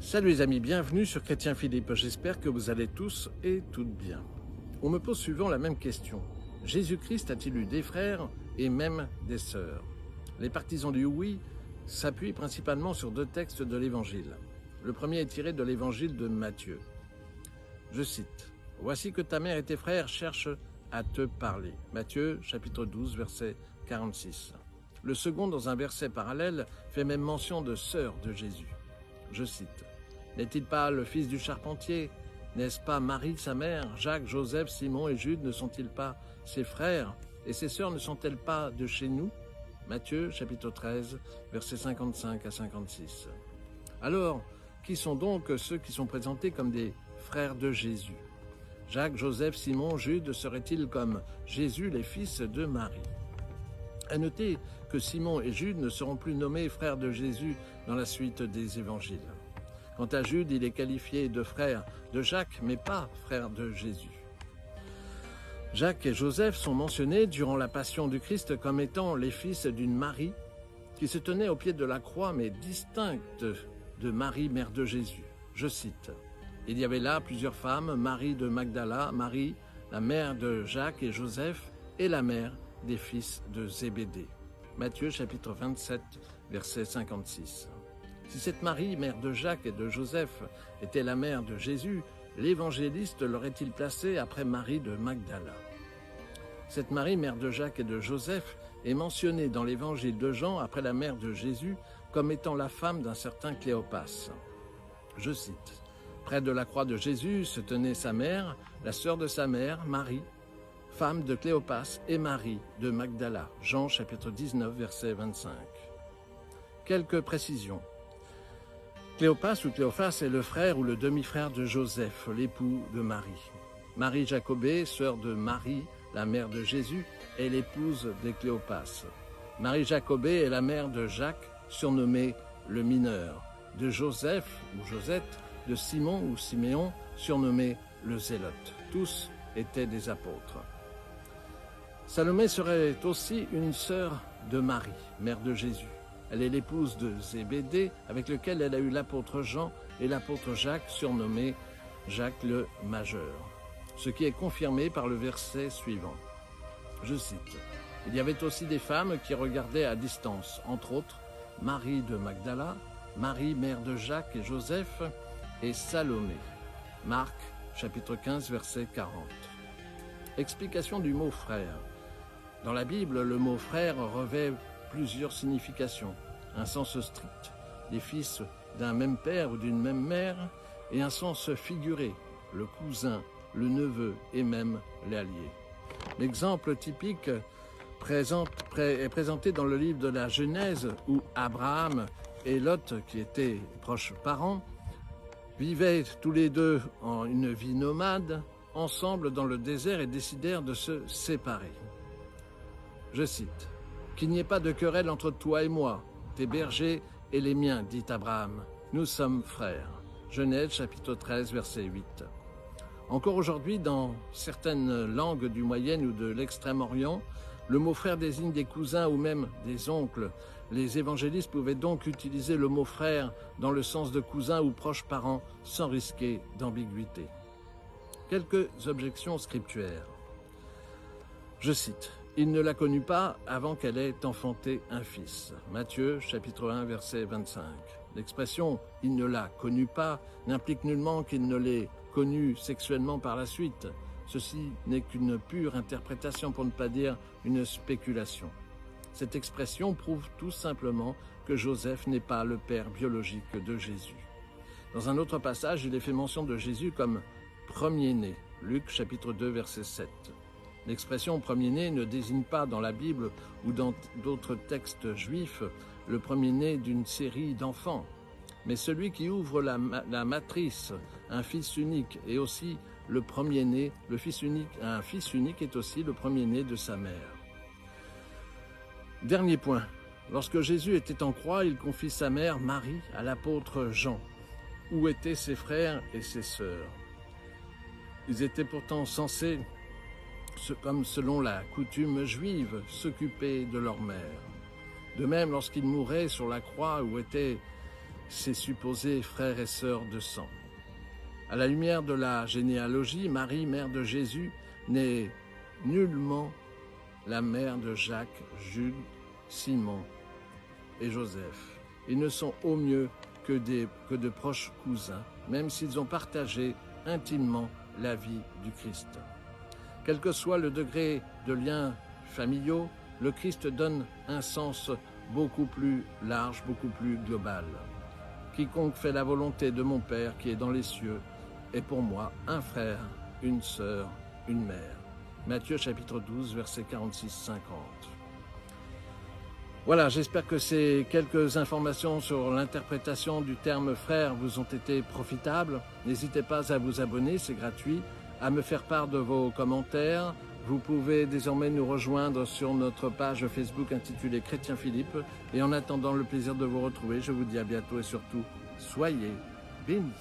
Salut les amis, bienvenue sur Chrétien Philippe, j'espère que vous allez tous et toutes bien. On me pose souvent la même question. Jésus-Christ a-t-il eu des frères et même des sœurs? Les partisans du oui s'appuient principalement sur deux textes de l'Évangile. Le premier est tiré de l'Évangile de Matthieu. Je cite, « Voici que ta mère et tes frères cherchent à te parler. » Matthieu, chapitre 12, verset 46. Le second, dans un verset parallèle, fait même mention de sœurs de Jésus. Je cite, « N'est-il pas le fils du charpentier? N'est-ce pas Marie, sa mère? Jacques, Joseph, Simon et Jude ne sont-ils pas ses frères? Et ses sœurs ne sont-elles pas de chez nous ?» Matthieu, chapitre 13, versets 55 à 56. Alors, qui sont donc ceux qui sont présentés comme des frères de Jésus? Jacques, Joseph, Simon, Jude seraient-ils comme Jésus, les fils de Marie? À noter que Simon et Jude ne seront plus nommés frères de Jésus dans la suite des évangiles. Quant à Jude, il est qualifié de frère de Jacques, mais pas frère de Jésus. Jacques et Joseph sont mentionnés durant la passion du Christ comme étant les fils d'une Marie qui se tenait au pied de la croix, mais distincte de Marie, mère de Jésus. Je cite, « Il y avait là plusieurs femmes, Marie de Magdala, Marie, la mère de Jacques et Joseph, et la mère des fils de Zébédée. » Matthieu chapitre 27, verset 56. Si cette Marie, mère de Jacques et de Joseph, était la mère de Jésus, l'évangéliste l'aurait-il placée après Marie de Magdala? Cette Marie, mère de Jacques et de Joseph, est mentionnée dans l'évangile de Jean après la mère de Jésus comme étant la femme d'un certain Cléopas. Je cite, « Près de la croix de Jésus se tenait sa mère, la sœur de sa mère, Marie, femme de Cléopas et Marie de Magdala. » Jean chapitre 19, verset 25. Quelques précisions. Cléopas ou Cléophas est le frère ou le demi-frère de Joseph, l'époux de Marie. Marie Jacobée, sœur de Marie, la mère de Jésus, est l'épouse de Cléopas. Marie Jacobée est la mère de Jacques, surnommé le mineur, de Joseph ou Josette, de Simon ou Siméon, surnommé le zélote. Tous étaient des apôtres. Salomé serait aussi une sœur de Marie, mère de Jésus. Elle est l'épouse de Zébédée, avec lequel elle a eu l'apôtre Jean et l'apôtre Jacques, surnommé Jacques le Majeur. Ce qui est confirmé par le verset suivant. Je cite, « Il y avait aussi des femmes qui regardaient à distance, entre autres Marie de Magdala, Marie mère de Jacques et Joseph et Salomé. » Marc, chapitre 15, verset 40. Explication du mot « frère ». Dans la Bible, le mot « frère » revêt plusieurs significations. Un sens strict, les fils d'un même père ou d'une même mère, et un sens figuré, le cousin, le neveu et même l'allié. L'exemple typique est présenté dans le livre de la Genèse où Abraham et Lot, qui étaient proches parents, vivaient tous les deux en une vie nomade, ensemble dans le désert et décidèrent de se séparer. Je cite, « Qu'il n'y ait pas de querelle entre toi et moi, tes bergers et les miens, dit Abraham. Nous sommes frères. » Genèse chapitre 13, verset 8. Encore aujourd'hui, dans certaines langues du Moyen ou de l'Extrême-Orient, le mot frère désigne des cousins ou même des oncles. Les évangélistes pouvaient donc utiliser le mot frère dans le sens de cousin ou proche parent sans risquer d'ambiguïté. Quelques objections scriptuaires. Je cite, « Il ne la connut pas avant qu'elle ait enfanté un fils. » Matthieu, chapitre 1, verset 25. L'expression « il ne la connut pas » n'implique nullement qu'il ne l'ait connue sexuellement par la suite. Ceci n'est qu'une pure interprétation, pour ne pas dire une spéculation. Cette expression prouve tout simplement que Joseph n'est pas le père biologique de Jésus. Dans un autre passage, il est fait mention de Jésus comme « premier-né » Luc, chapitre 2, verset 7. L'expression « premier-né » ne désigne pas dans la Bible ou dans d'autres textes juifs le premier-né d'une série d'enfants, mais celui qui ouvre la matrice, un fils unique, et aussi le premier-né, un fils unique est aussi le premier-né de sa mère. Dernier point, lorsque Jésus était en croix, il confie sa mère Marie à l'apôtre Jean. Où étaient ses frères et ses sœurs? Ils étaient pourtant censés, comme selon la coutume juive, s'occuper de leur mère. De même, lorsqu'il mourait sur la croix où étaient ses supposés frères et sœurs de sang. À la lumière de la généalogie, Marie, mère de Jésus, n'est nullement la mère de Jacques, Jude, Simon et Joseph. Ils ne sont au mieux que de proches cousins, même s'ils ont partagé intimement la vie du Christ. Quel que soit le degré de liens familiaux, le Christ donne un sens beaucoup plus large, beaucoup plus global. Quiconque fait la volonté de mon Père qui est dans les cieux est pour moi un frère, une sœur, une mère. Matthieu chapitre 12, versets 46-50. Voilà, j'espère que ces quelques informations sur l'interprétation du terme frère vous ont été profitables. N'hésitez pas à vous abonner, c'est gratuit, à me faire part de vos commentaires. Vous pouvez désormais nous rejoindre sur notre page Facebook intitulée Chrétien Philippe. Et en attendant le plaisir de vous retrouver, je vous dis à bientôt et surtout, soyez bénis.